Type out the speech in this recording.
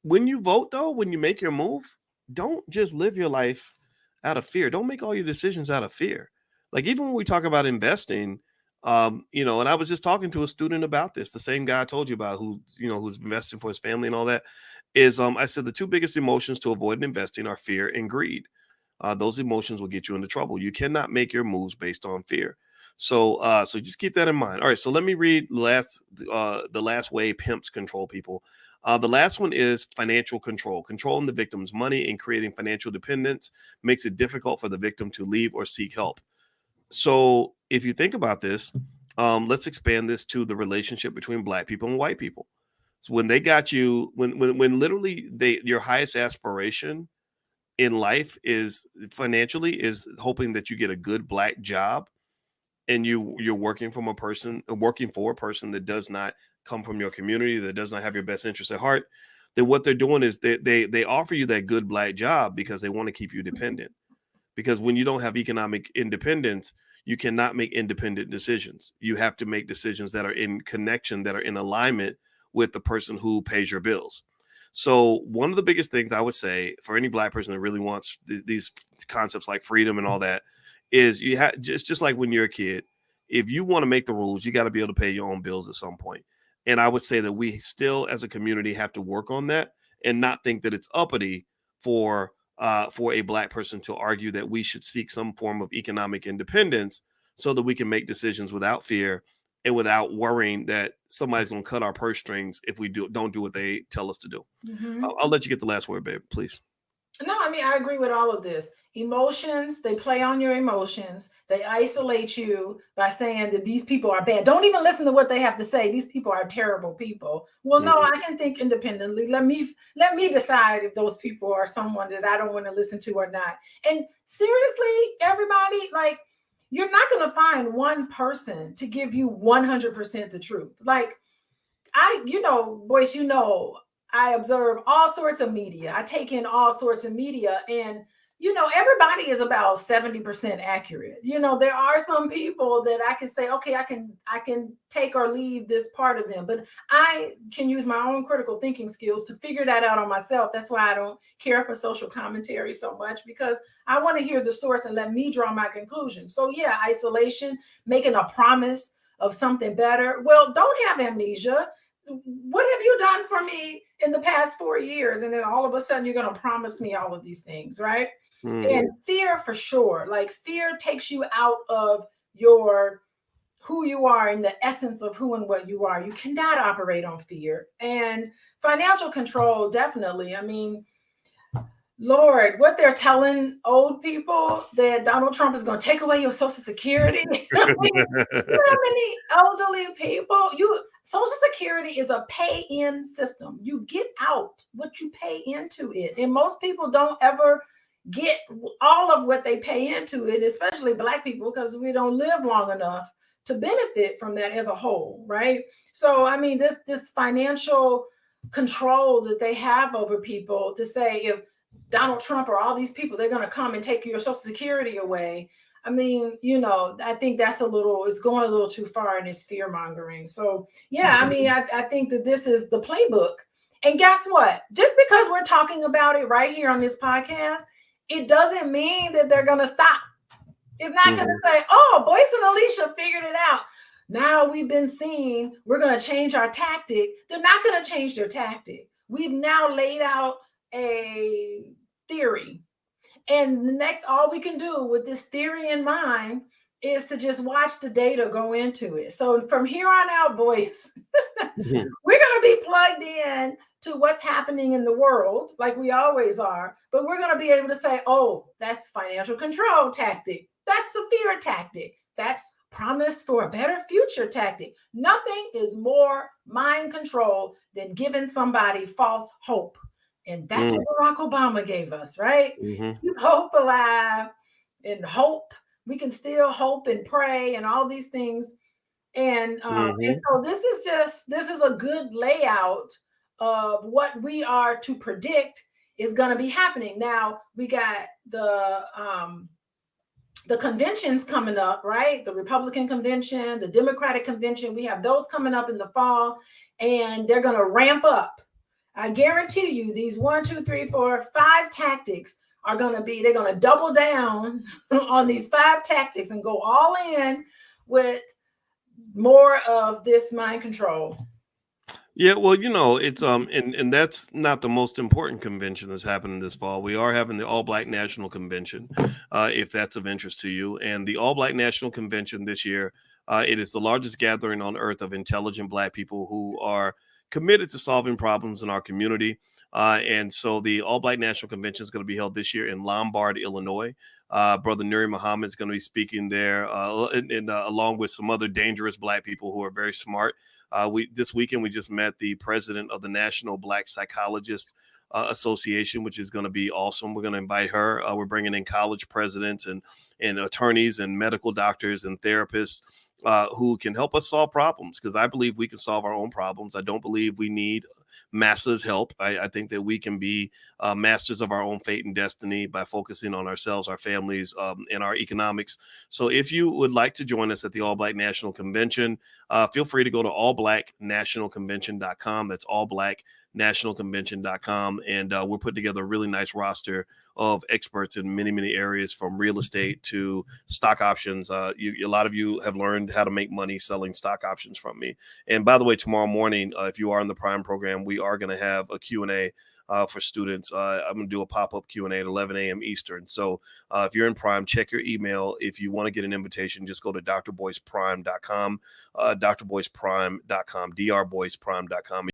when you vote though, when you make your move, don't just live your life out of fear. Don't make all your decisions out of fear. Like even when we talk about investing, and I was just talking to a student about this, the same guy I told you about who's investing for his family and all that, is I said the two biggest emotions to avoid in investing are fear and greed. Those emotions will get you into trouble. You cannot make your moves based on fear. So just keep that in mind. All right, so let me read the last way pimps control people. The last one is financial control. Controlling the victim's money and creating financial dependence makes it difficult for the victim to leave or seek help. So if you think about this, let's expand this to the relationship between black people and white people. So when they got you, when literally your highest aspiration in life is financially is hoping that you get a good black job, and you're working for a person that does not come from your community, that does not have your best interest at heart, then what they're doing is they offer you that good black job because they want to keep you dependent. Because when you don't have economic independence, you cannot make independent decisions. You have to make decisions that are in connection, that are in alignment with the person who pays your bills. So one of the biggest things I would say for any black person that really wants these concepts like freedom and all that is you have just like when you're a kid, if you want to make the rules, you got to be able to pay your own bills at some point. And I would say that we still, as a community, have to work on that and not think that it's uppity for a black person to argue that we should seek some form of economic independence so that we can make decisions without fear and without worrying that somebody's going to cut our purse strings if we don't do what they tell us to do. I'll let you get the last word, babe, please. No, I mean, I agree with all of this. Emotions, they play on your emotions. They isolate you by saying that these people are bad. Don't even listen to what they have to say. These people are terrible people. Well, no, Mhm. I can think independently. Let me decide if those people are someone that I don't want to listen to or not. And seriously, everybody, like, you're not going to find one person to give you 100% the truth. Like, Boyce, I observe all sorts of media. I take in all sorts of media, and everybody is about 70% accurate. There are some people that I can say, okay, I can take or leave this part of them, but I can use my own critical thinking skills to figure that out on myself. That's why I don't care for social commentary so much, because I want to hear the source and let me draw my conclusion. So yeah, isolation, making a promise of something better. Well, don't have amnesia. What have you done for me in the past 4 years? And then all of a sudden you're going to promise me all of these things, right? And Mhm. fear, for sure. Like, fear takes you out of your who you are and the essence of who and what you are. You cannot operate on fear. And financial control, definitely. I mean, Lord, what they're telling old people that Donald Trump is going to take away your Social Security. I mean, you know how many elderly people? Social Security is a pay-in system. You get out what you pay into it, and most people don't ever get all of what they pay into it, especially Black people, because we don't live long enough to benefit from that as a whole, right? So, I mean, this financial control that they have over people, to say if Donald Trump or all these people, they're going to come and take your Social Security away. I mean, I think it's going a little too far in this fear mongering. So, yeah, I mean, I think that this is the playbook. And guess what? Just because we're talking about it right here on this podcast, it doesn't mean that they're going to stop. It's not going Mhm. to say, oh, Boyce and Alicia figured it out. Now we've been seeing, we're going to change our tactic. They're not going to change their tactic. We've now laid out a theory. And the next, all we can do with this theory in mind is to just watch the data go into it. So from here on out, Boyce, Mhm. we're going to be plugged in to what's happening in the world, like we always are, but we're going to be able to say, oh, that's financial control tactic. That's the fear tactic. That's promise for a better future tactic. Nothing is more mind control than giving somebody false hope. And that's what Mhm. Barack Obama gave us, right? Mhm. Keep hope alive, and hope. We can still hope and pray and all these things. And Mhm. so this is a good layout of what we are to predict is going to be happening. Now we got the conventions coming up, right? The Republican convention, the Democratic convention. We have those coming up in the fall, and they're going to ramp up. I guarantee you these 1, 2, 3, 4, 5 tactics are going to be, they're going to double down on these 5 tactics and go all in with more of this mind control. Yeah, well, it's and that's not the most important convention that's happening this fall. We are having the All Black National Convention, if that's of interest to you. And the All Black National Convention this year, it is the largest gathering on earth of intelligent Black people who are committed to solving problems in our community. And so the All Black National Convention is going to be held this year in Lombard, Illinois. Brother Nuri Muhammad is going to be speaking there, along with some other dangerous Black people who are very smart. We This weekend we just met the president of the National Black Psychologist Association, which is going to be awesome. We're going to invite her. We're bringing in college presidents and attorneys and medical doctors and therapists who can help us solve problems, because I believe we can solve our own problems. I don't believe we need masses help. I think that we can be masters of our own fate and destiny by focusing on ourselves, our families, and our economics. So if you would like to join us at the All Black National Convention, feel free to go to allblacknationalconvention.com. That's allblacknationalconvention.com. And we're putting together a really nice roster of experts in many, many areas, from real estate to stock options. A lot of you have learned how to make money selling stock options from me. And by the way, tomorrow morning, if you are in the Prime program, we are going to have a Q&A for students. I'm going to do a pop-up Q&A at 11 a.m. Eastern. So if you're in Prime, check your email. If you want to get an invitation, just go to drboyceprime.com, drboyceprime.com, drboyceprime.com.